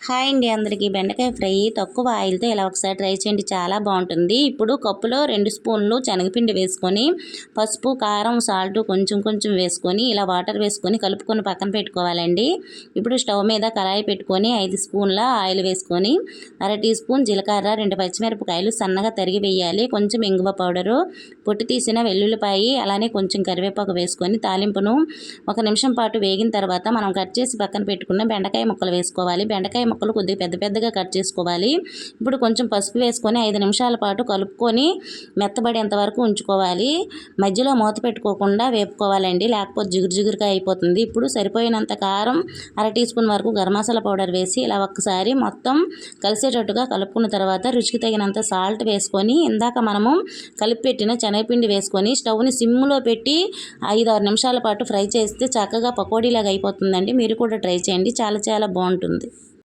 Hi అండి అందరికీ. బెండకాయ ఫ్రై తక్కువ ఆయిల్తో ఇలా ఒకసారి ట్రై చేయండి, చాలా బాగుంటుంది. ఇప్పుడు కప్పులో 2 స్పూన్లు శనగపిండి వేసుకొని పసుపు, కారం, సాల్ట్ కొంచెం కొంచెం వేసుకొని ఇలా వాటర్ వేసుకొని కలుపుకొని పక్కన పెట్టుకోవాలండి. ఇప్పుడు స్టవ్ మీద కళాయి పెట్టుకొని 5 స్పూన్ల ఆయిల్ వేసుకొని అర టీ స్పూన్ జీలకర్ర, 2 పచ్చిమిరపకాయలు సన్నగా తరిగి వేయాలి. కొంచెం ఇంగువ పౌడరు, పొట్టు తీసిన వెల్లుల్లిపాయి, అలానే కొంచెం కరివేపాకు వేసుకొని తాలింపును 1 నిమిషం పాటు వేగిన తర్వాత మనం కట్ చేసి పక్కన పెట్టుకున్న బెండకాయ ముక్కలు వేసుకోవాలి. బెండకాయ ముక్కలు కొద్దిగా పెద్ద పెద్దగా కట్ చేసుకోవాలి. ఇప్పుడు కొంచెం పసుపు వేసుకొని 5 నిమిషాల పాటు కలుపుకొని మెత్తబడేంత వరకు ఉంచుకోవాలి. మధ్యలో మూత పెట్టుకోకుండా వేపుకోవాలండి, లేకపోతే జిగురు జిగురుగా అయిపోతుంది. ఇప్పుడు సరిపోయినంత కారం, అర టీ స్పూన్ వరకు గరం మసాలా పౌడర్ వేసి ఇలా ఒక్కసారి మొత్తం కలిసేటట్టుగా కలుపుకున్న తర్వాత రుచికి తగినంత సాల్ట్ వేసుకొని ఇందాక మనము కలిపి పెట్టిన శనగపిండి వేసుకొని స్టవ్ని సిమ్లో పెట్టి 5-6 నిమిషాల పాటు ఫ్రై చేస్తే చక్కగా పకోడీలాగా అయిపోతుందండి. మీరు కూడా ట్రై చేయండి, చాలా చాలా బాగుంటుంది.